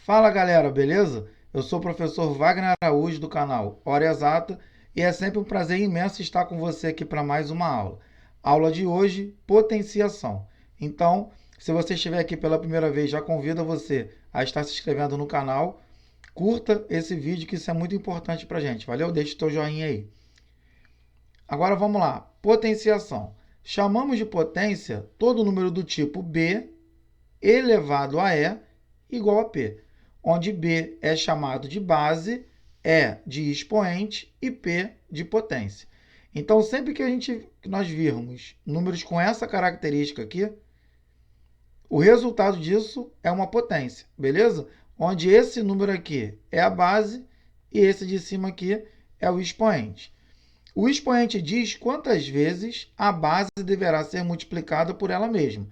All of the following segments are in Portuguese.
Fala galera, beleza? Eu sou o professor Wagner Araújo do canal Hora Exata e é sempre um prazer imenso estar com você aqui para mais uma aula. Aula de hoje, potenciação. Então, se você estiver aqui pela primeira vez, já convido você a estar se inscrevendo no canal. Curta esse vídeo que isso é muito importante para a gente. Valeu? Deixa o teu joinha aí. Agora vamos lá. Potenciação. Chamamos de potência todo número do tipo B elevado a E igual a P, onde B é chamado de base, E de expoente e P de potência. Então, sempre que nós virmos números com essa característica aqui, o resultado disso é uma potência, beleza? Onde esse número aqui é a base e esse de cima aqui é o expoente. O expoente diz quantas vezes a base deverá ser multiplicada por ela mesma.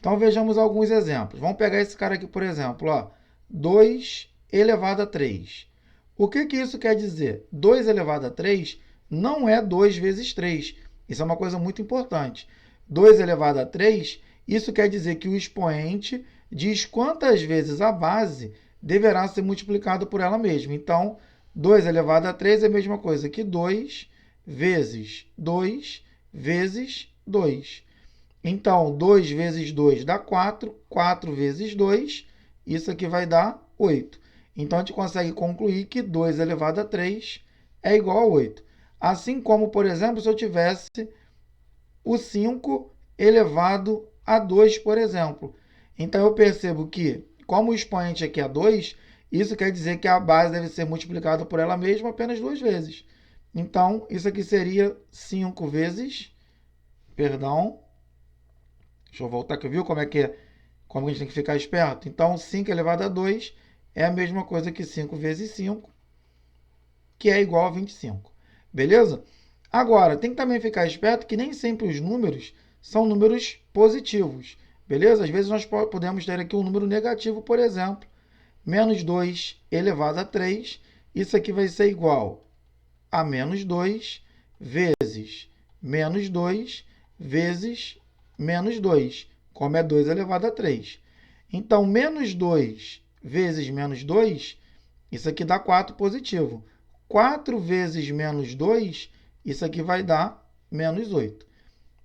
Então, vejamos alguns exemplos. Vamos pegar esse cara aqui, por exemplo, ó, 2 elevado a 3. O que isso quer dizer? 2 elevado a 3 não é 2 vezes 3. Isso é uma coisa muito importante. 2 elevado a 3, isso quer dizer que o expoente diz quantas vezes a base deverá ser multiplicada por ela mesma. Então, 2 elevado a 3 é a mesma coisa que 2 vezes 2 vezes 2. Então, 2 vezes 2 dá 4, 4 vezes 2, isso aqui vai dar 8. Então, a gente consegue concluir que 2 elevado a 3 é igual a 8. Assim como, por exemplo, se eu tivesse o 5 elevado a 2, por exemplo. Então, eu percebo que, como o expoente aqui é 2, isso quer dizer que a base deve ser multiplicada por ela mesma apenas 2 vezes. Então, isso aqui seria 5 vezes, perdão, deixa eu voltar aqui, viu como a gente tem que ficar esperto? Então, 5 elevado a 2 é a mesma coisa que 5 vezes 5, que é igual a 25. Beleza? Agora, tem que também ficar esperto que nem sempre os números são números positivos. Beleza? Às vezes nós podemos ter aqui um número negativo, por exemplo, menos 2 elevado a 3. Isso aqui vai ser igual a menos 2 vezes menos 2 vezes menos 2, como é 2 elevado a 3. Então, menos 2 vezes menos 2, isso aqui dá 4 positivo. 4 vezes menos 2, isso aqui vai dar menos 8.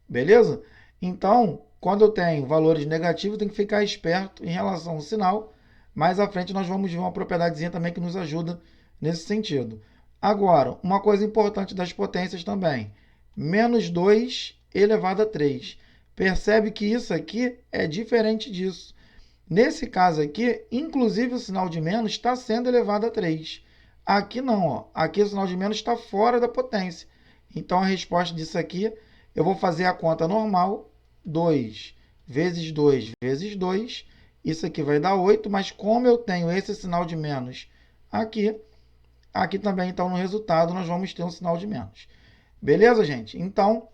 Beleza? Então, quando eu tenho valores negativos, tem que ficar esperto em relação ao sinal. Mais à frente nós vamos ver uma propriedadezinha também que nos ajuda nesse sentido. Agora, uma coisa importante das potências também. Menos 2 elevado a 3. Percebe que isso aqui é diferente disso. Nesse caso aqui, inclusive o sinal de menos está sendo elevado a 3. Aqui não, ó. Aqui o sinal de menos está fora da potência. Então, a resposta disso aqui, eu vou fazer a conta normal. 2 vezes 2 vezes 2. Isso aqui vai dar 8, mas como eu tenho esse sinal de menos aqui, aqui também, então, no resultado, nós vamos ter um sinal de menos. Beleza, gente? Então,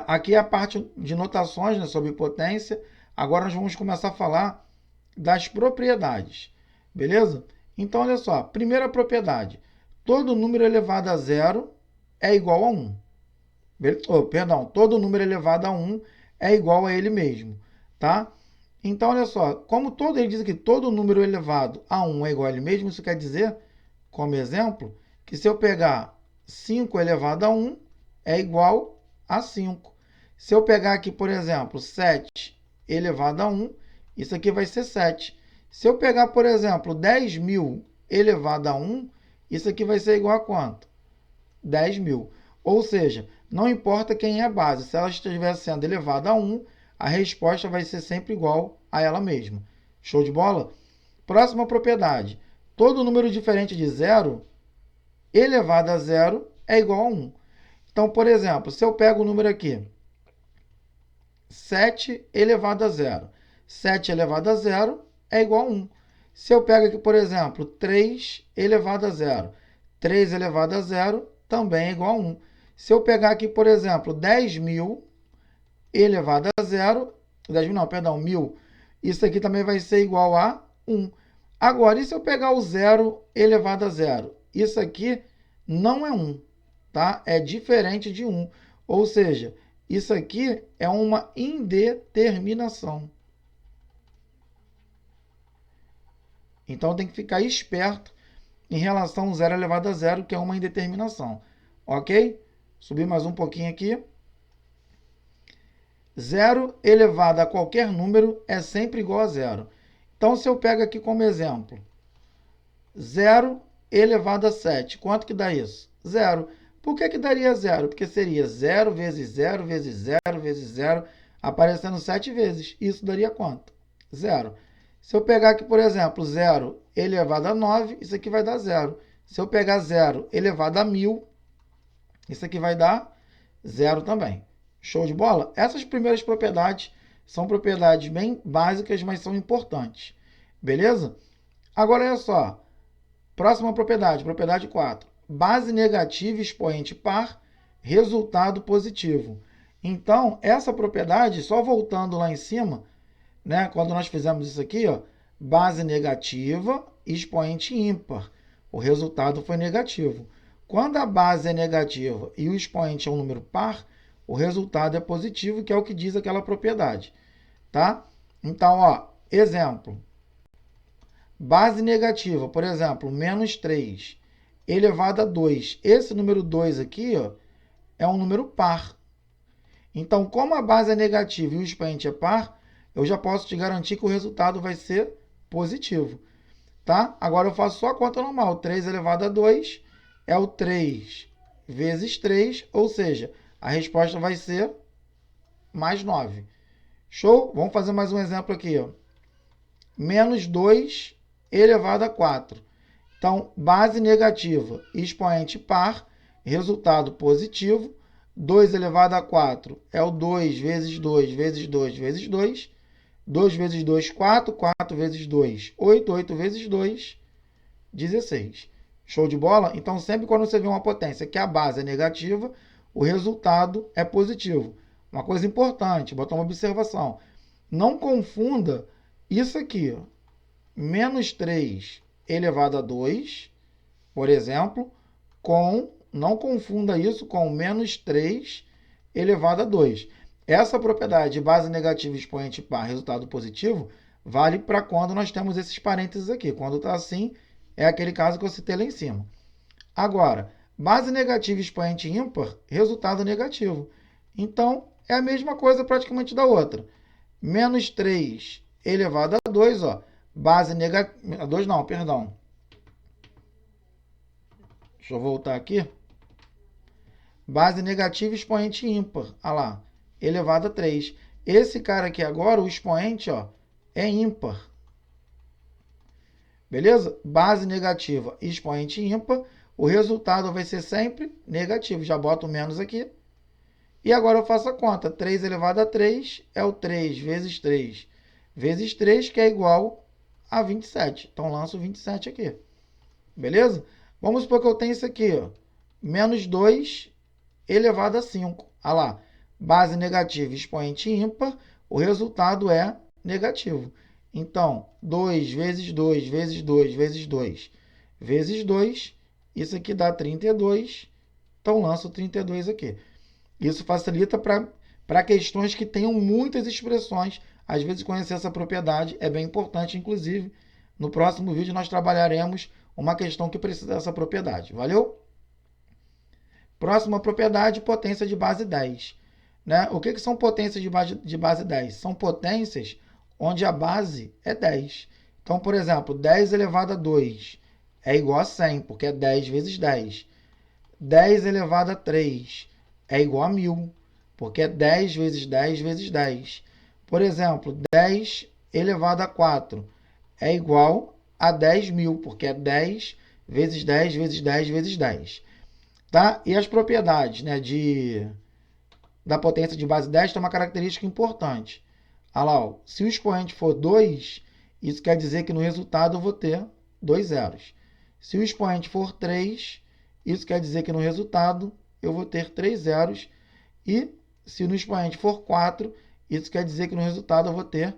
aqui é a parte de notações, né, sobre potência. Agora nós vamos começar a falar das propriedades. Beleza? Então, olha só. Primeira propriedade. Todo número elevado a zero é igual a 1. Perdão, todo número elevado a 1 é igual a ele mesmo. Tá? Então, olha só. Como ele diz aqui, todo número elevado a 1 é igual a ele mesmo, isso quer dizer, como exemplo, que se eu pegar 5 elevado a 1 é igual a 5. Se eu pegar aqui, por exemplo, 7 elevado a 1, isso aqui vai ser 7. Se eu pegar, por exemplo, 10.000 elevado a 1, isso aqui vai ser igual a quanto? 10.000. Ou seja, não importa quem é a base, se ela estiver sendo elevada a 1, a resposta vai ser sempre igual a ela mesma. Show de bola? Próxima propriedade. Todo número diferente de zero elevado a zero é igual a 1. Então, por exemplo, se eu pego o número aqui, 7 elevado a zero. 7 elevado a zero é igual a 1. Se eu pego aqui, por exemplo, 3 elevado a zero. 3 elevado a zero também é igual a 1. Se eu pegar aqui, por exemplo, 10.000 elevado a zero, 10.000 não, perdão, 1.000, isso aqui também vai ser igual a 1. Agora, e se eu pegar o 0 elevado a zero? Isso aqui não é 1, tá? É diferente de 1. Ou seja, isso aqui é uma indeterminação. Então tem que ficar esperto em relação ao 0 elevado a 0, que é uma indeterminação. Ok? Subir mais um pouquinho aqui. 0 elevado a qualquer número é sempre igual a 0. Então, se eu pego aqui como exemplo, 0 elevado a 7, quanto que dá isso? 0. Por que daria 0? Porque seria 0 vezes 0 vezes 0 vezes 0, aparecendo 7 vezes. Isso daria quanto? 0. Se eu pegar aqui, por exemplo, 0 elevado a 9, isso aqui vai dar 0. Se eu pegar 0 elevado a 1000, isso aqui vai dar 0 também. Show de bola? Essas primeiras propriedades são propriedades bem básicas, mas são importantes. Beleza? Agora, olha só. Próxima propriedade, propriedade 4. Base negativa, expoente par, resultado positivo. Então, essa propriedade, só voltando lá em cima, né, quando nós fizemos isso aqui, ó, base negativa, expoente ímpar. O resultado foi negativo. Quando a base é negativa e o expoente é um número par, o resultado é positivo, que é o que diz aquela propriedade. Tá? Então, ó, exemplo. Base negativa, por exemplo, menos 3 elevado a 2. Esse número 2 aqui, ó, é um número par. Então, como a base é negativa e o expoente é par, eu já posso te garantir que o resultado vai ser positivo. Tá? Agora eu faço só a conta normal. 3 elevado a 2 é o 3 vezes 3, ou seja, a resposta vai ser mais 9. Show? Vamos fazer mais um exemplo aqui. Ó. Menos 2 elevado a 4. Então, base negativa, expoente par, resultado positivo. 2 elevado a 4 é o 2 vezes 2 vezes 2 vezes 2. 2 vezes 2, 4. 4 vezes 2, 8. 8 vezes 2, 16. Show de bola? Então, sempre quando você vê uma potência que a base é negativa, o resultado é positivo. Uma coisa importante, botar uma observação. Não confunda isso aqui, ó, menos 3 elevado a 2, por exemplo, não confunda isso com menos 3 elevado a 2. Essa propriedade de base negativa, expoente par, resultado positivo, vale para quando nós temos esses parênteses aqui. Quando está assim, é aquele caso que eu citei lá em cima. Agora, base negativa, expoente ímpar, resultado negativo. Então, é a mesma coisa praticamente da outra. Menos 3 elevado a 2, ó, base negativa... 2 não, perdão. Deixa eu voltar aqui. Base negativa, expoente ímpar. Olha lá, elevado a 3. Esse cara aqui agora, o expoente, ó, é ímpar. Beleza? Base negativa, expoente ímpar. O resultado vai ser sempre negativo. Já boto o menos aqui. E agora eu faço a conta. 3 elevado a 3 é o 3 vezes 3 vezes 3, que é igual a 27. Então, lanço 27 aqui. Beleza? Vamos supor que eu tenho isso aqui, ó. Menos 2 elevado a 5. Olha lá. Base negativa, expoente ímpar. O resultado é negativo. Então, 2 vezes 2 vezes 2 vezes 2 vezes 2. Isso aqui dá 32. Então, lanço 32 aqui. Isso facilita para questões que tenham muitas expressões. Às vezes, conhecer essa propriedade é bem importante. Inclusive, no próximo vídeo nós trabalharemos uma questão que precisa dessa propriedade. Valeu? Próxima propriedade, potência de base 10. Né? O que são potências de base 10? São potências onde a base é 10. Então, por exemplo, 10 elevado a 2 é igual a 100, porque é 10 vezes 10. 10 elevado a 3 é igual a 1000, porque é 10 vezes 10 vezes 10. Por exemplo, 10 elevado a 4 é igual a 10.000, porque é 10 vezes 10 vezes 10 vezes 10. Tá? E as propriedades, né, da potência de base 10 tem uma característica importante. Olha lá, ó, se o expoente for 2, isso quer dizer que no resultado eu vou ter 2 zeros. Se o expoente for 3, isso quer dizer que no resultado eu vou ter 3 zeros. E se no expoente for 4, isso quer dizer que no resultado eu vou ter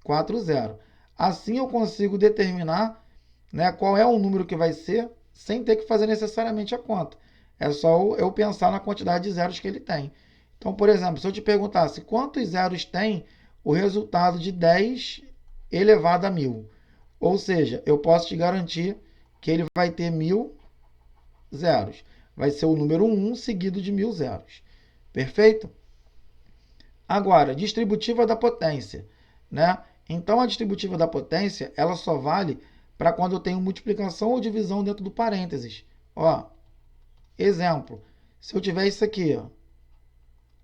4 zeros. Assim eu consigo determinar, né, qual é o número que vai ser sem ter que fazer necessariamente a conta. É só eu pensar na quantidade de zeros que ele tem. Então, por exemplo, se eu te perguntasse quantos zeros tem o resultado de 10 elevado a 1000, Ou seja, eu posso te garantir que ele vai ter 1000 zeros. Vai ser o número 1 seguido de 1000 zeros. Perfeito? Agora, distributiva da potência, né? Então, a distributiva da potência, ela só vale para quando eu tenho multiplicação ou divisão dentro do parênteses. Ó, exemplo, se eu tiver isso aqui, ó,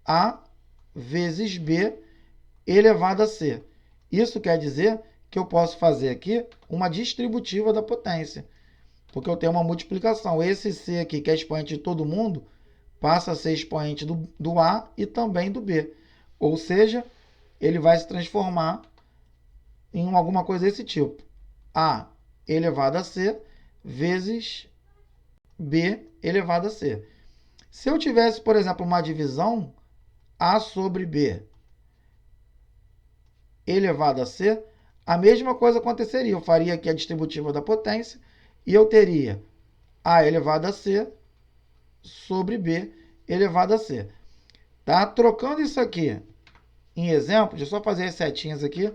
A vezes B elevado a C. Isso quer dizer que eu posso fazer aqui uma distributiva da potência, porque eu tenho uma multiplicação. Esse C aqui, que é expoente de todo mundo, passa a ser expoente do A e também do B. Ou seja, ele vai se transformar em alguma coisa desse tipo. A elevado a C vezes B elevado a C. Se eu tivesse, por exemplo, uma divisão, A sobre B elevado a C, a mesma coisa aconteceria. Eu faria aqui a distributiva da potência e eu teria A elevado a C sobre B elevado a C. Tá? Trocando isso aqui em exemplo, deixa eu só fazer as setinhas aqui,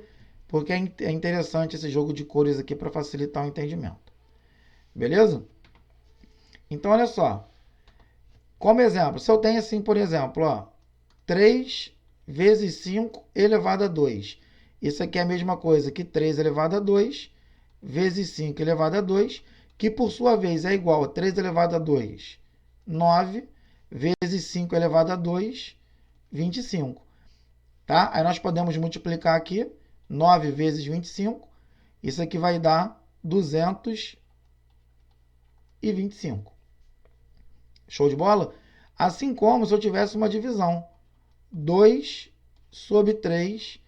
porque é interessante esse jogo de cores aqui para facilitar o entendimento. Beleza? Então, olha só. Como exemplo, se eu tenho assim, por exemplo, ó, 3 vezes 5 elevado a 2. Isso aqui é a mesma coisa que 3 elevado a 2 vezes 5 elevado a 2, que por sua vez é igual a 3 elevado a 2, 9, vezes 5 elevado a 2, 25. Tá? Aí nós podemos multiplicar aqui 9 vezes 25. Isso aqui vai dar 225. Show de bola? Assim como se eu tivesse uma divisão. 2 sobre 3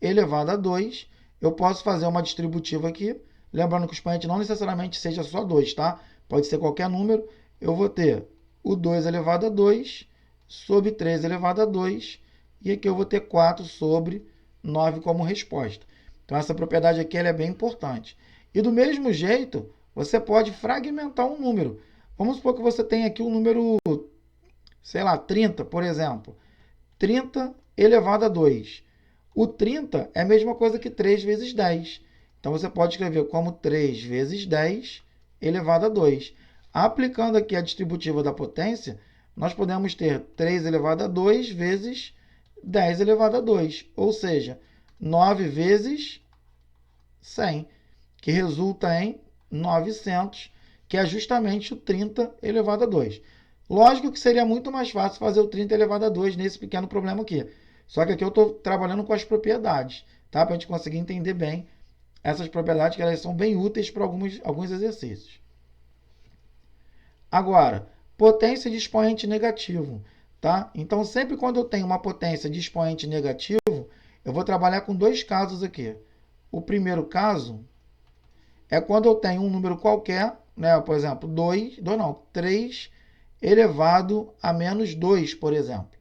elevado a 2. Eu posso fazer uma distributiva aqui. Lembrando que o expoente não necessariamente seja só 2, tá? Pode ser qualquer número. Eu vou ter o 2 elevado a 2 sobre 3 elevado a 2. E aqui eu vou ter 4 sobre 9 como resposta. Então, essa propriedade aqui ela é bem importante. E do mesmo jeito, você pode fragmentar um número. Vamos supor que você tem aqui um número, sei lá, 30, por exemplo. 30 elevado a 2. O 30 é a mesma coisa que 3 vezes 10. Então, você pode escrever como 3 vezes 10 elevado a 2. Aplicando aqui a distributiva da potência, nós podemos ter 3 elevado a 2 vezes 10 elevado a 2, ou seja, 9 vezes 100, que resulta em 900, que é justamente o 30 elevado a 2. Lógico que seria muito mais fácil fazer o 30 elevado a 2 nesse pequeno problema aqui. Só que aqui eu estou trabalhando com as propriedades, tá? Para a gente conseguir entender bem essas propriedades, que elas são bem úteis para alguns exercícios. Agora, potência de expoente negativo. Tá? Então, sempre quando eu tenho uma potência de expoente negativo, eu vou trabalhar com dois casos aqui. O primeiro caso é quando eu tenho um número qualquer, né? Por exemplo, 3 elevado a menos 2, por exemplo.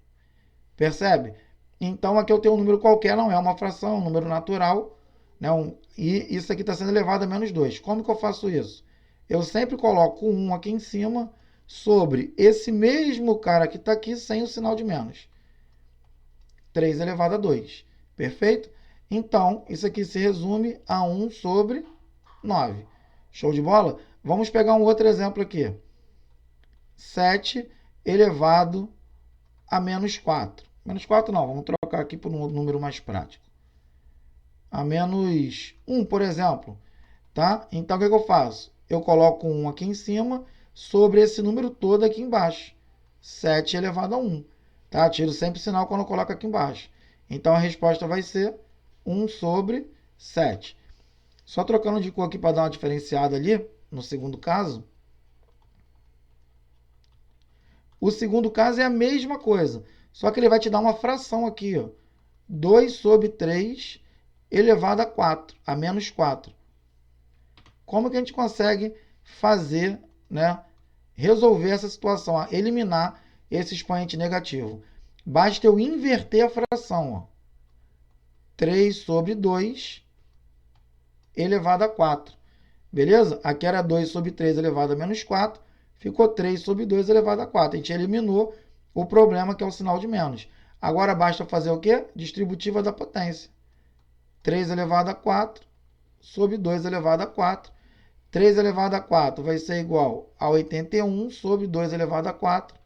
Percebe? Então, aqui eu tenho um número qualquer, não é uma fração, é um número natural, né? E isso aqui está sendo elevado a menos 2. Como que eu faço isso? Eu sempre coloco 1 aqui em cima sobre esse mesmo cara que está aqui sem o sinal de menos. 3 elevado a 2. Perfeito? Então, isso aqui se resume a 1 sobre 9. Show de bola? Vamos pegar um outro exemplo aqui. 7 elevado a menos 4. Menos 4 não, vamos trocar aqui por um número mais prático. A menos 1, por exemplo. Tá? Então, o que eu faço? Eu coloco 1 aqui em cima sobre esse número todo aqui embaixo. 7 elevado a 1. Tá? Tiro sempre o sinal quando eu coloco aqui embaixo. Então, a resposta vai ser 1 sobre 7. Só trocando de cor aqui para dar uma diferenciada ali, no segundo caso. O segundo caso é a mesma coisa, só que ele vai te dar uma fração aqui, ó. 2 sobre 3 elevado a 4, a menos 4. Como que a gente consegue fazer, né, resolver essa situação, eliminar esse expoente negativo? Basta eu inverter a fração. Ó. 3 sobre 2 elevado a 4. Beleza? Aqui era 2 sobre 3 elevado a menos 4. Ficou 3 sobre 2 elevado a 4. A gente eliminou o problema, que é o sinal de menos. Agora basta fazer o quê? Distributiva da potência. 3 elevado a 4 sobre 2 elevado a 4. 3 elevado a 4 vai ser igual a 81 sobre 2 elevado a 4,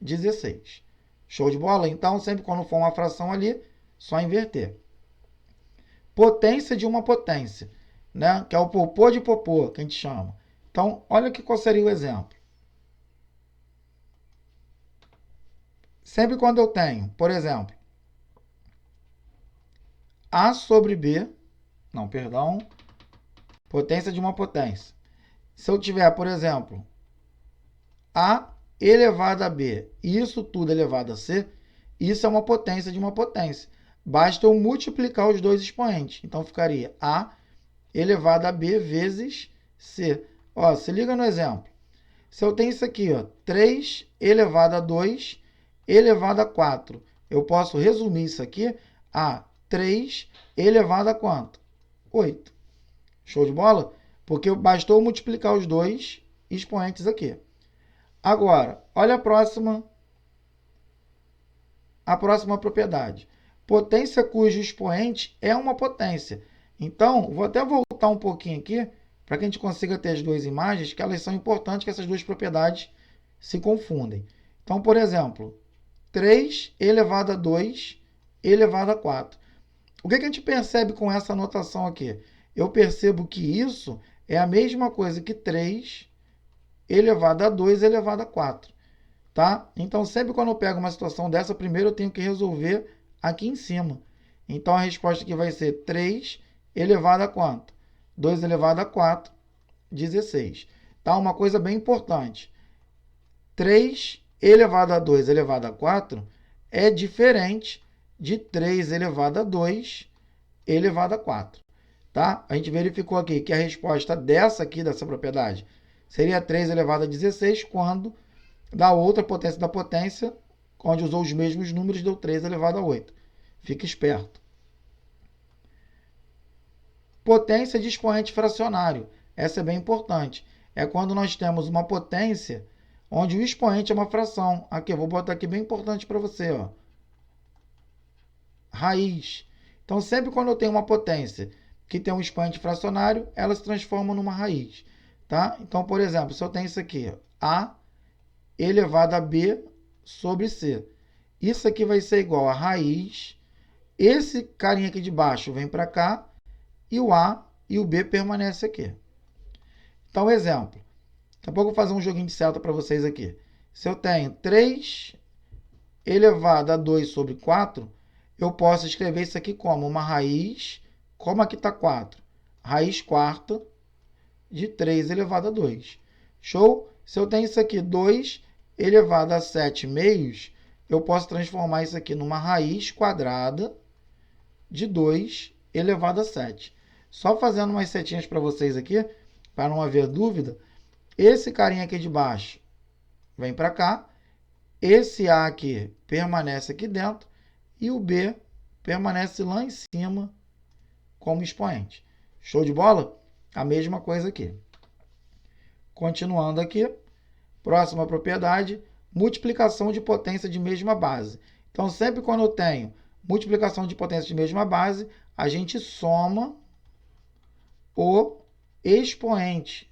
16. Show de bola? Então, sempre quando for uma fração ali, só inverter. Potência de uma potência, né? Que é o popô de popô, que a gente chama. Então, olha aqui qual seria o exemplo. Sempre quando eu tenho, por exemplo, A sobre B, não, perdão, potência de uma potência. Se eu tiver, por exemplo, A elevado a B, e isso tudo elevado a C, isso é uma potência de uma potência. Basta eu multiplicar os dois expoentes. Então, ficaria A elevado a B vezes C. Ó, se liga no exemplo. Se eu tenho isso aqui, ó, 3 elevado a 2 elevado a 4, eu posso resumir isso aqui a 3 elevado a quanto? 8. Show de bola? Porque bastou multiplicar os dois expoentes aqui. Agora, olha a próxima propriedade. Potência cujo expoente é uma potência. Então, vou até voltar um pouquinho aqui, para que a gente consiga ter as duas imagens, que elas são importantes, que essas duas propriedades se confundem. Então, por exemplo, 3 elevado a 2 elevado a 4. O que a gente percebe com essa notação aqui? Eu percebo que isso é a mesma coisa que 3 elevado a 2 elevado a 4. Tá? Então, sempre quando eu pego uma situação dessa, primeiro eu tenho que resolver aqui em cima. Então, a resposta aqui vai ser 3 elevado a quanto? 2 elevado a 4, 16. Tá? Uma coisa bem importante. 3 elevado a 2 elevado a 4 é diferente de 3 elevado a 2 elevado a 4. Tá? A gente verificou aqui que a resposta dessa propriedade, seria 3 elevado a 16, quando da outra potência da potência, onde usou os mesmos números, deu 3 elevado a 8. Fica esperto. Potência de expoente fracionário. Essa é bem importante. É quando nós temos uma potência onde o expoente é uma fração. Aqui, eu vou botar aqui bem importante para você, ó. Raiz. Então, sempre quando eu tenho uma potência que tem um expoente fracionário, ela se transforma numa raiz. Tá? Então, por exemplo, se eu tenho isso aqui, A elevado a B sobre C. Isso aqui vai ser igual a raiz. Esse carinha aqui de baixo vem para cá. E o A e o B permanece aqui. Então, exemplo. Daqui a pouco eu vou fazer um joguinho de seta para vocês aqui. Se eu tenho 3 elevado a 2 sobre 4, eu posso escrever isso aqui como uma raiz, como aqui está 4, raiz quarta de 3 elevado a 2. Show? Se eu tenho isso aqui, 2 elevado a 7 meios, eu posso transformar isso aqui numa raiz quadrada de 2 elevado a 7. Só fazendo umas setinhas para vocês aqui, para não haver dúvida, esse carinha aqui de baixo vem para cá, esse A aqui permanece aqui dentro e o B permanece lá em cima como expoente. Show de bola? A mesma coisa aqui. Continuando aqui, próxima propriedade, multiplicação de potência de mesma base. Então, sempre quando eu tenho multiplicação de potência de mesma base, a gente soma o expoente.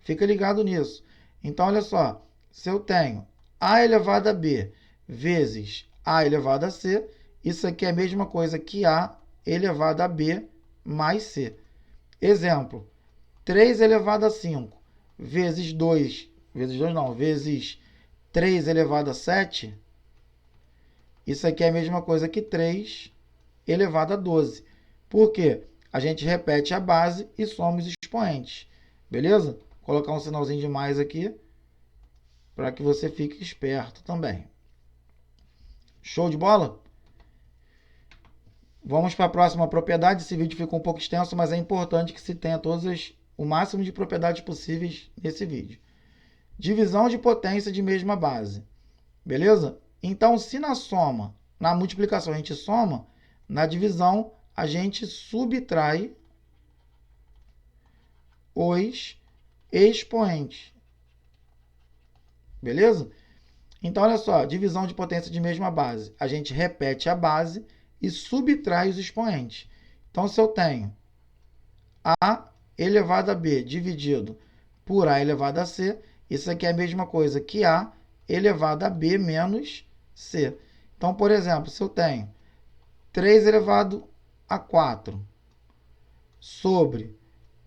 Fica ligado nisso. Então, olha só. Se eu tenho A elevado a B vezes A elevado a C, isso aqui é a mesma coisa que A elevado a B mais C. Exemplo. 3 elevado a 5 vezes 3 elevado a 7. Isso aqui é a mesma coisa que 3 elevado a 12. Por quê? A gente repete a base e soma os expoentes. Beleza? Vou colocar um sinalzinho de mais aqui, para que você fique esperto também. Show de bola? Vamos para a próxima propriedade. Esse vídeo ficou um pouco extenso, mas é importante que se tenha o máximo de propriedades possíveis nesse vídeo. Divisão de potência de mesma base. Beleza? Então, se na multiplicação a gente soma, na divisão a gente subtrai os expoentes. Beleza? Então, olha só, divisão de potência de mesma base. A gente repete a base e subtrai os expoentes. Então, se eu tenho A elevado a B dividido por A elevado a C. Isso aqui é a mesma coisa que A elevado a B menos C. Então, por exemplo, se eu tenho 3 elevado a 4 sobre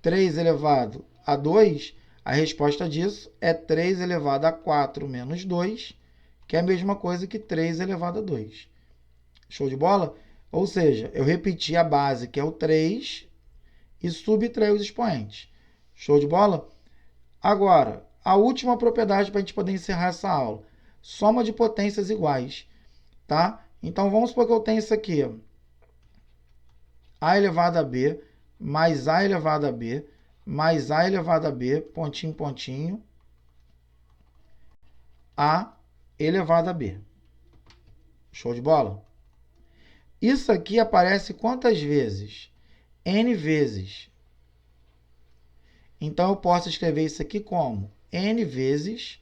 3 elevado a 2, a resposta disso é 3 elevado a 4 menos 2, que é a mesma coisa que 3 elevado a 2. Show de bola? Ou seja, eu repeti a base, que é o 3, e subtraí os expoentes. Show de bola? Agora, a última propriedade para a gente poder encerrar essa aula. Soma de potências iguais. Tá? Então, vamos supor que eu tenho isso aqui. A elevado a B mais A elevado a B mais A elevado a B, pontinho, pontinho, A elevado a B. Show de bola? Isso aqui aparece quantas vezes? N vezes. Então, eu posso escrever isso aqui como N vezes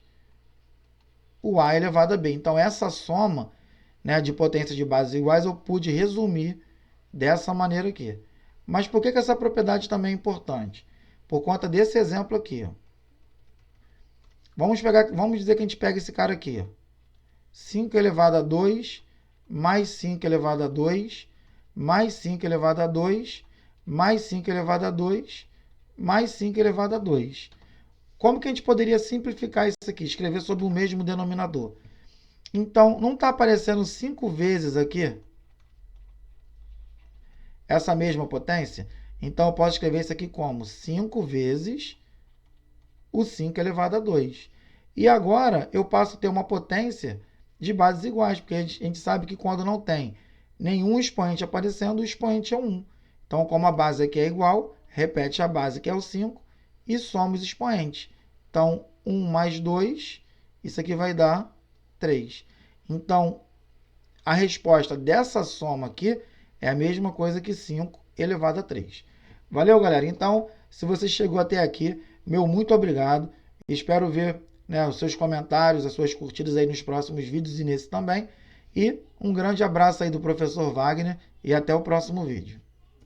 o A elevado a B. Então, essa soma, né, de potências de bases iguais eu pude resumir dessa maneira aqui. Mas por que essa propriedade também é importante? Por conta desse exemplo aqui. Vamos dizer que a gente pega esse cara aqui. 5 elevado a 2, mais 5 elevado a 2, mais 5 elevado a 2, mais 5 elevado a 2, mais 5 elevado a 2. Como que a gente poderia simplificar isso aqui? Escrever sobre o mesmo denominador. Então, não está aparecendo 5 vezes aqui essa mesma potência? Então, eu posso escrever isso aqui como 5 vezes o 5 elevado a 2. E agora, eu passo a ter uma potência de bases iguais, porque a gente sabe que quando não tem nenhum expoente aparecendo, o expoente é 1. Então, como a base aqui é igual, repete a base, que é o 5, e soma os expoentes. Então, 1 mais 2, isso aqui vai dar 3. Então, a resposta dessa soma aqui é a mesma coisa que 5 elevado a 3. Valeu, galera? Então, se você chegou até aqui, meu muito obrigado. Espero ver, né, os seus comentários, as suas curtidas aí nos próximos vídeos e nesse também. E um grande abraço aí do professor Wagner e até o próximo vídeo.